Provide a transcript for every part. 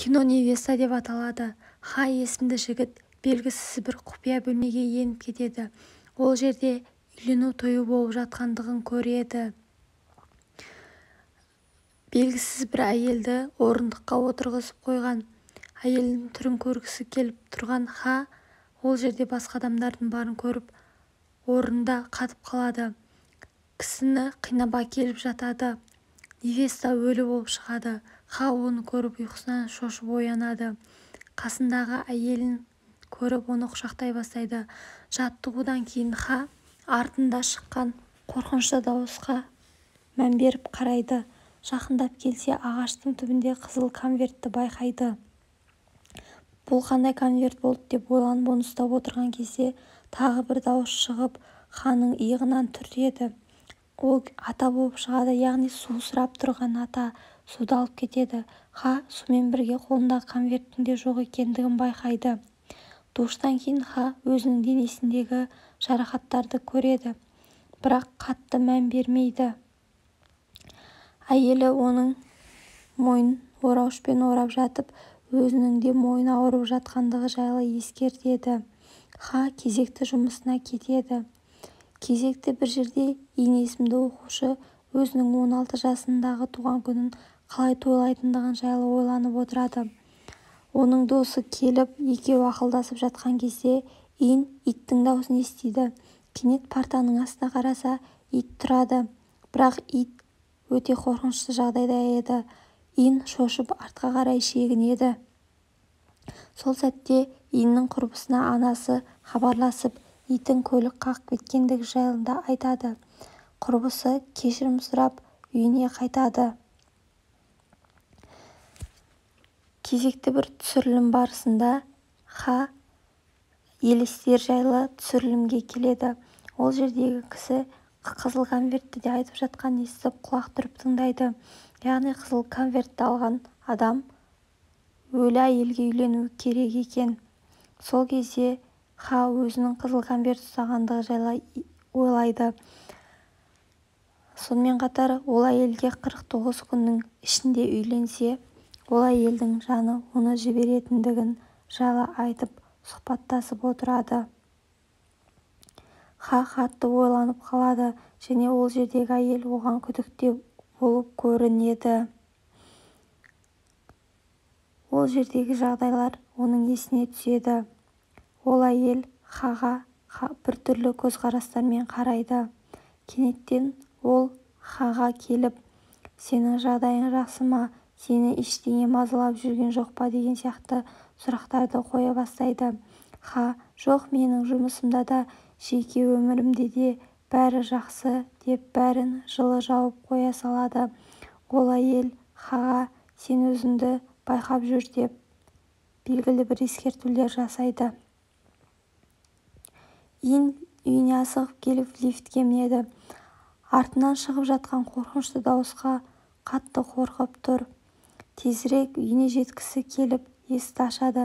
кино невеста деп аталады. Ха есімді жігіт белгісіз бір құпия бөлмеге еніп кетеді. Ол жерде үйлену тойы болып жатқандығын көреді. Белгісіз бір әйелді орындыққа отырғызып қойған. Әйелдің түрін көргісі келіп тұрған Ха ол жерде басқа адамдардың барын көріп орында қатып қалады. Кісіні қинап әкеліп жатады. Невеста өлі болып шығады. Ха оны көріп ұйқысынан шошып оянады. Қасындағы әйелін көріп оны құшақтай бастайды. Жаттығудан кейін Ха артында шыққан қорқынышты дауысқа мән беріп қарайды. Жақындап келсе ағаштың түбінде қызыл конвертті байқайды. Бұл қандай конверт болды деп ойланып оны ұстап отырған кезде тағы бір дауыс шығып Ханың иығынан түртеді. Ол ата болып шығады, яғни су сұрап тұрған ата суды алып кетеді. Ха сумен бірге қолындағы конверттің де жоқ екендігін байқайды. Душтан кейін Ха өзінің денесіндегі жарақаттарды көреді, бірақ қатты мән бермейді. Әйелі оның мойнын орауышпен орап жатып, өзінің де мойны ауырып жатқандығы жайлы ескертеді. Ха кезекті жұмысына кетеді. Кезекті бір жерде Ин есімді оқушы өзінің 16 жасындағы туған күнін қалай тойлайтындығын жайлы ойланып отырады. Оның досы келіп, екеуі ақылдасып жатқан кезде Ин иттің даусын естиді. Кенет партаның астына қараса, ит тұрады. Бірақ ит өте қорқынышты жағдайда еді. Ин шошып артқа қарай шегінеді. Сол сәтте Иннің құрбысына анасы хабарласып, итің көлік қағып кеткендігі жайында айтады. Құрбысы кешірім сұрап үйіне қайтады. Кезекті бір түсірілім барысында Ха елестер жайлы түсірілімге келеді. Ол жердегі кісі қызыл конвертті де айтып жатқанын естіп құлақ түріп тыңдайды. Яғни қызыл конвертті алған адам өлі әйелге үйленуі керек екен. Сол кезде Ха өзінің қызыл конверт ұстағандығы жайлы ойлайды. Сонымен қатар ол әйелге 49 күннің ішінде үйленсе, ол әйелдің жаны оны жіберетіндігін жайлы айтып сұхбаттасып отырады. Ха қатты ойланып қалады және ол жердегі әйел оған күдікте болып көрінеді. Ол жердегі жағдайлар оның есіне түседі. Ол әйел Хаға біртүрлі көзқарастармен қарайды. Кенеттен ол Хаға келіп, сенің жағдайың жақсы ма, сені ештеңе мазалап жүрген жоқ па деген сияқты сұрақтарды қоя бастайды. Ха, жоқ, менің жұмысымда да, жеке өмірімде де бәрі жақсы деп бәрін жылы жауып қоя салады. Ол әйел Хаға сен өзіңді байқап жүр деп белгілі бір ескертулер жасайды. Ин үйіне асығып келіп лифтке мінеді. Артынан шығып жатқан қорқынышты дауысқа қатты қорқып тұр. Тезірек үйіне жеткісі келіп есікті ашады,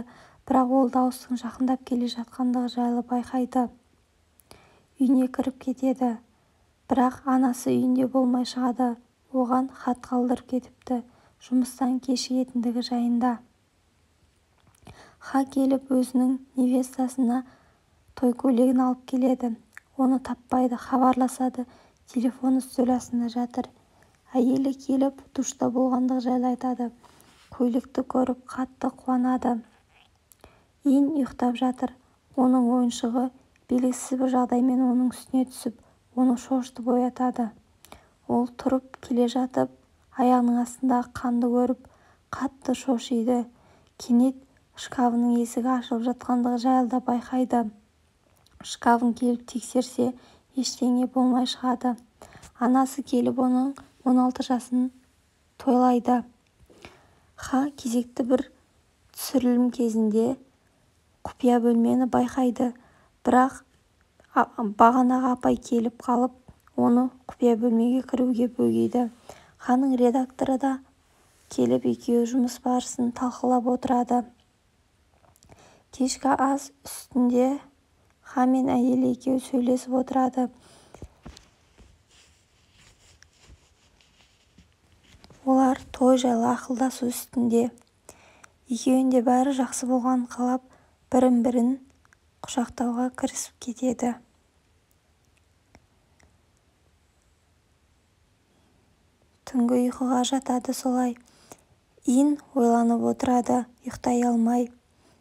бірақ ол дауыстың жақындап келе жатқандығы жайлы байқайды. Үйіне кіріп кетеді, бірақ анасы үйінде болмай шығады. Оған хат қалдырып кетіпті, жұмыстан кешігетіндігі жайында. Ха келіп өзінің невестасына той көйлегін алып келеді. Оны таппайды, хабарласады. Телефон үстел астында жатыр. Әйелі келіп душта болғандығы жайлы айтады. Көйлекті көріп қатты қуанады. Ин ұйықтап жатыр. Оның ойыншығы белгісіз бір жағдаймен оның үстіне түсіп, оны шошытып оятады. Ол тұрып келе жатып, аяғының астындағы қанды көріп, қатты шошиды. Кенет шкафының есігі ашылып жатқандығы жайлы байқайды. Шкафын келіп тексерсе, ештеңе болмай шығады. Анасы келіп оның 16 жасын тойлайды. Ха кезекті бір түсірілім кезінде құпия бөлмені байқайды, бірақ бағанағы апай келіп қалып, оны құпия бөлмеге кіруге бөгейді. Ханың редакторы да келіп екеуі жұмыс барысын талқылап отырады. Кешкі ас үстінде Ха мен әйелі екеуі сөйлесіп отырады. Олар той жайлы ақылдасу үстінде. Екеуінде бәрі жақсы болған қалап бірін-бірін құшақтауға кірісіп кетеді. Түнгі ұйқыға жатады солай. Ин ойланып отырады, ұйықтай алмай.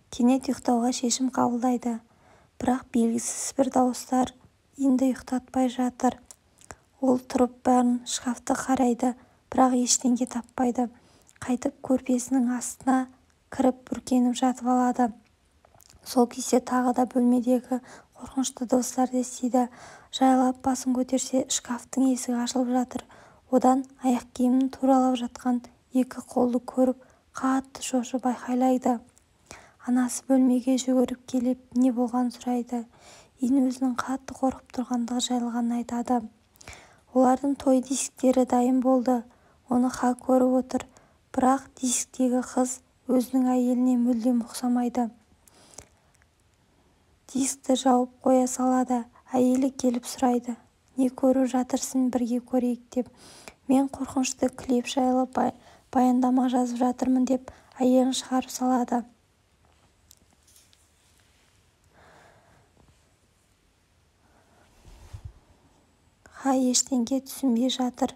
Кенет ұйықтауға шешім қабылдайды. Бірақ белгісіз бір дауыстар Инді ұйықтатпай жатыр. Ол тұрып бәрін шкафты қарайды, бірақ ештеңе таппайды. Қайтып көрпесінің астына кіріп бүркеніп жатып алады. Сол кезде тағы да бөлмедегі қорқынышты дыбыстарды естиді. Жайлап басын көтерсе, шкафтың есігі ашылып жатыр. Одан аяқ киімін туралап жатқан екі қолды көріп, қатты шошып айқайлайды. Анасы бөлмеге жүгіріп келіп, не болған сұрайды. Ин өзінің қатты қорқып тұрғандығы жайлы ғана айтады. Олардың той дисктері дайын болды. Оны Ха көріп отыр. Бірақ дисктегі қыз өзінің әйеліне мүлдем ұқсамайды. Дискті жауып қоя салады. Әйелі келіп сұрайды. Не көріп жатырсың, бірге көрейік деп. Мен қорқынышты клип жайлы баяндама жазып жатырмын деп әйелін шығарып салады. Ха ештеңе түсінбей жатыр.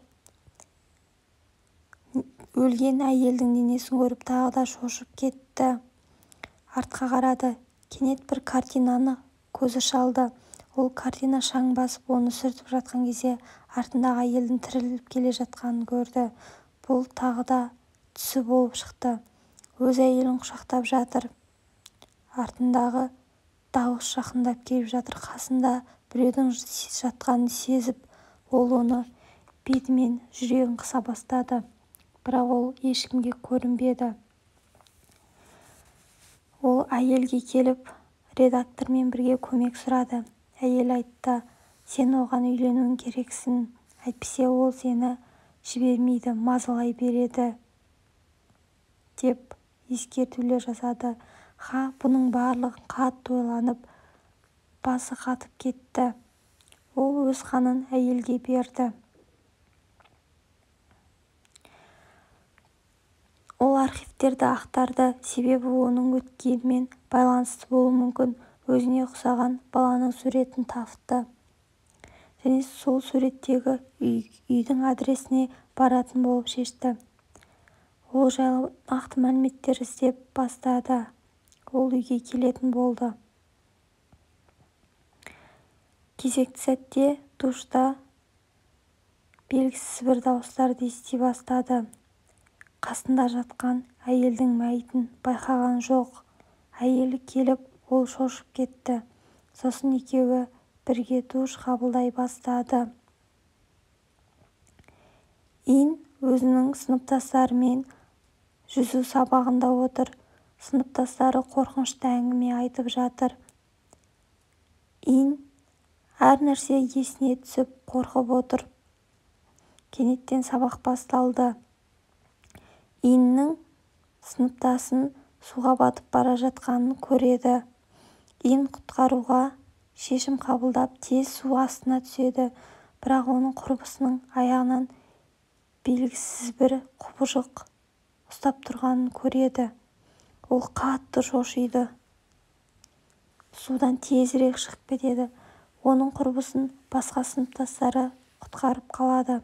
Өлген әйелдің денесін көріп тағы да шошып кетті. Артқа қарады. Кенет бір картинаны көзі шалды. Ол картина шаң басып оны сүртіп жатқан кезде артындағы әйелдің тіріліп келе жатқанын көрді. Бұл тағы да түсі болып шықты. Өз әйелін құшақтап жатыр. Артындағы дауыс жақындап келіп жатыр. Қасында біреудің жатқанын сезіп, ол оны бетімен жүрегін қыса бастады. Бірақ ол ешкімге көрінбеді. Ол әйелге келіп, редактормен бірге көмек сұрады. Әйел айтты, сен оған үйленуің керексің. Әйтпесе ол сені жібермейді, мазалай береді, деп ескертулер жасады. Ха бұның барлығын қатты ойланып, басы қатып кетті. Ол өз қанын әйелге берді. Ол архивтерді ақтарды, себебі оның өткенімен байланысты болуы мүмкін. Өзіне ұқсаған баланың суретін тапты. Және сол суреттегі үйдің адресіне баратын болып шешті. Ол жайлы нақты мәліметтер іздеп бастады. Ол үйге келетін болды. Кезекті сәтте душта белгісіз бір дауыстарды ести бастады. Қасында жатқан әйелдің мәйітін байқаған жоқ. Әйелі келіп, ол шошып кетті. Сосын екеуі бірге душ қабылдай бастады. Ин өзінің сыныптастарымен жүзу сабағында отыр. Сыныптастары қорқынышты әңгіме айтып жатыр. Ин әр нәрсе есіне түсіп қорқып отыр. Кенеттен сабақ басталды. Иннің сыныптасын суға батып бара жатқанын көреді. Ин құтқаруға шешім қабылдап тез су астына түседі. Бірақ оның құрбысының аяғынан белгісіз бір құбыжық ұстап тұрғанын көреді. Ол қатты шошиды. Судан тезірек шығып кетеді. Оның құрбысын басқа сыныптастары құтқарып қалады.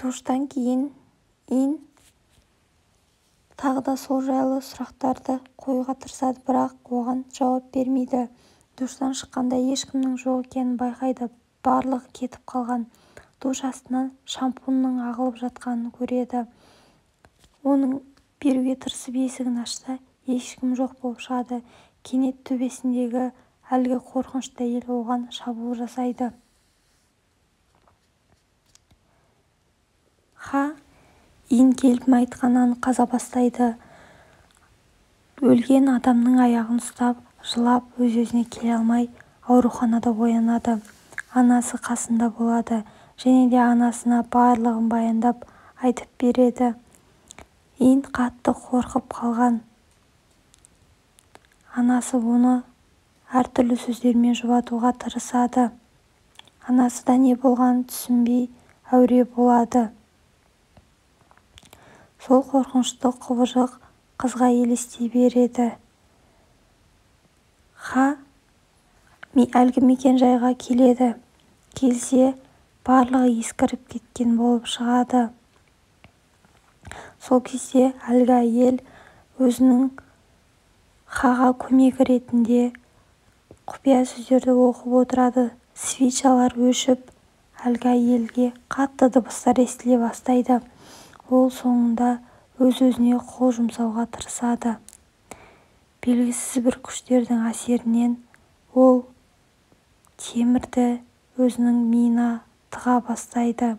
Душтан кейін Ин тағы да сол жайлы сұрақтарды қоюға тырысады, бірақ оған жауап бермейді. Душтан шыққанда ешкімнің жоқ екенін байқайды. Барлығы кетіп қалған. Душ астынан шампунның ағылып жатқанын көреді. Оның беруге тырысып есігін ашса, ешкім жоқ болып шығады. Кенет төбесіндегі әлгі қорқынышты әйел оған шабуыл жасайды. Ха Ин келіп айтқанын қаза бастайды. Өлген адамның аяғын ұстап, жылап, өз-өзіне келе алмай, ауруханада оянады. Анасы қасында болады. Және де анасына барлығын баяндап айтып береді. Ин қатты қорқып қалған. Анасы оны әртүрлі сөздермен жұбатуға тырысады. Анасы да не болғанын түсінбей әуре болады. сол қорқынышты құбыжық қызға елестей береді. Ха әлгі мекен-жайға келеді. Келсе, барлығы ескіріп кеткен болып шығады. Сол кезде әлгі әйел өзінің Хаға көмегі ретінде құпия сөздерді оқып отырады. Свечалар өшіп, әлгі әйелге қатты дыбыстар естіле бастайды. Ол соңында өз-өзіне қол жұмсауға тырысады. Белгісіз бір күштердің әсерінен ол темірді өзінің миына тыға бастайды.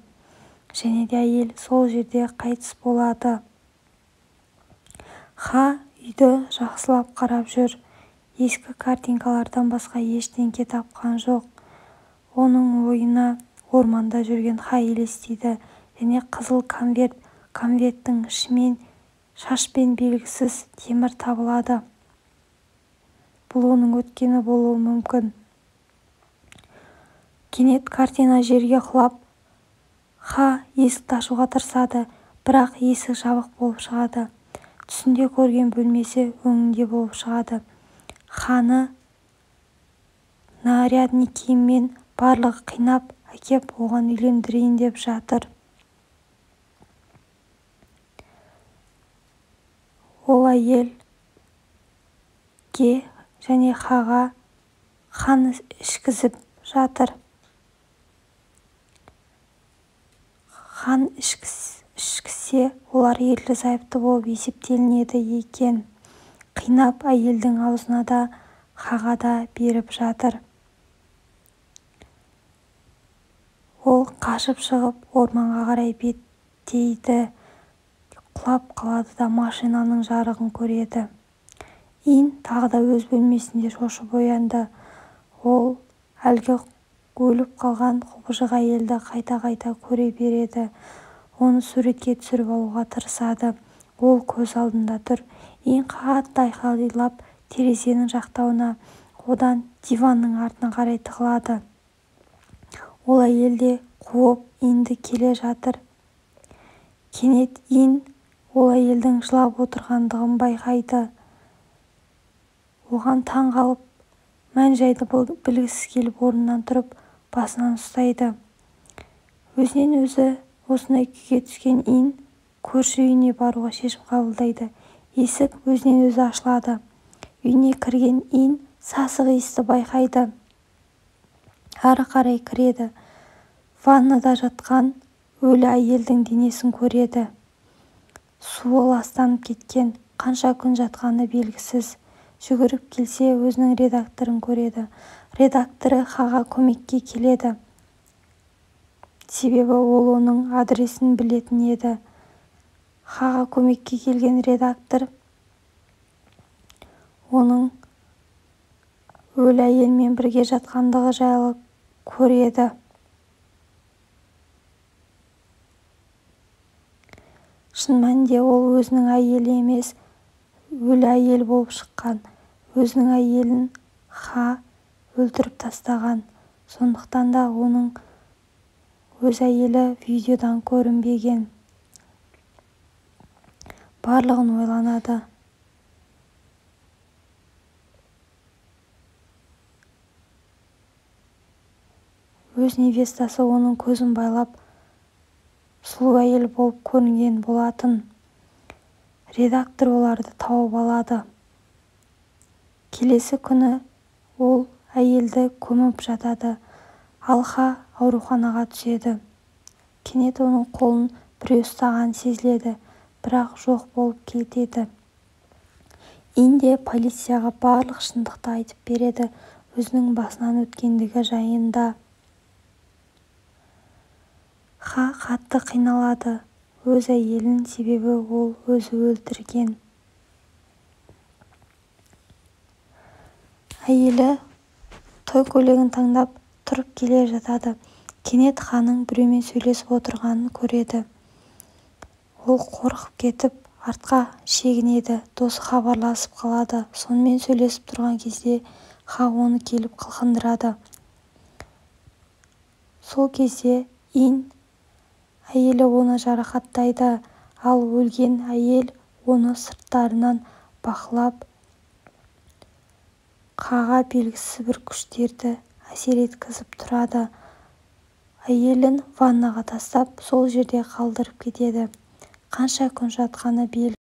Және де әйел сол жерде қайтыс болады. Ха үйді жақсылап қарап жүр. Ескі картинкалардан басқа ештеңе тапқан жоқ. Оның ойына орманда жүрген Ха елестейді. Және қызыл конверттің ішімен шашпен белгісіз темір табылады. Бұл оның өткені болуы мүмкін. Кенет картина жерге құлап, Ха есікті ашуға тырысады, бірақ есік жабық болып шығады. Түсінде көрген бөлмесі өңінде болып шығады. Ханы нарядникімен барлығы қинап әкеп оған үйлендірейін деп жатыр. Ол әйелге және Хаға қан ішкізіп жатыр. Қан ішкісе, олар ерлі-зайыпты болып есептелінеді екен. Қинап әйелдің аузына да, Хаға да беріп жатыр. Ол қашып шығып орманға қарай беттейді. Құлап қалады да машинаның жарығын көреді. Ин тағы да өз бөлмесінде шошып оянды. Ол әлгі өліп қалған құбыжық әйелді қайта-қайта көре береді. Оны суретке түсіріп алуға тырысады. Ол көз алдында тұр. Ин қатты айқайлап терезенің жақтауына, одан диванның артына қарай тығылады. Ол әйел де қуып Инді келе жатыр. Кенет Ин ол әйелдің жылап отырғандығын байқайды. Оған таң қалып, мән-жайды білгісіз келіп орнынан тұрып, басынан ұстайды. Өзінен өзі осындай күйге түскен Ин көрші үйіне баруға шешім қабылдайды. Есік өзінен өзі ашылады. Үйіне кірген Ин сасық иісті байқайды. Ары қарай кіреді. Ваннада жатқан өлі әйелдің денесін көреді. Суы ластанып кеткен, қанша күн жатқаны белгісіз. Жүгіріп келсе, өзінің редакторын көреді. Редакторы Хаға көмекке келеді. Себебі ол оның адресін білетін еді. Хаға көмекке келген редактор оның өлі әйелмен бірге жатқандығы жайлы көреді. Шын мәнінде ол өзінің әйелі емес, өлі әйел болып шыққан. Өзінің әйелін Ха өлтіріп тастаған. Сондықтан да оның өз әйелі видеодан көрінбеген. Барлығын ойланады. Өз невестасы оның көзін байлап, сұлу әйел болып көрінген болатын. Редактор оларды тауып алады. Келесі күні ол әйелді көміп жатады. Ха ауруханаға түседі. Кенет оның қолын біреу ұстаған сезіледі, бірақ жоқ болып кетеді. Инде полицияға барлық шындықты айтып береді, өзінің басынан өткендігі жайында. Ха қатты қиналады. Өз әйелін, себебі ол өзі өлтірген. Әйелі той көйлегін таңдап тұрып келе жатады. Кенет Ханың біреумен сөйлесіп отырғанын көреді. Ол қорқып кетіп, артқа шегінеді. Досы хабарласып қалады. Сонымен сөйлесіп тұрған кезде Ха оны келіп қылқындырады. Сол кезде Ин әйелі оны жарақаттайды. ал өлген әйел оны сырттарынан бақылап қаға белгісіз бір күштерді әсер еткізіп тұрады. Әйелін ваннаға тастап сол жерде қалдырып кетеді. Қанша күн жатқаны белгісіз.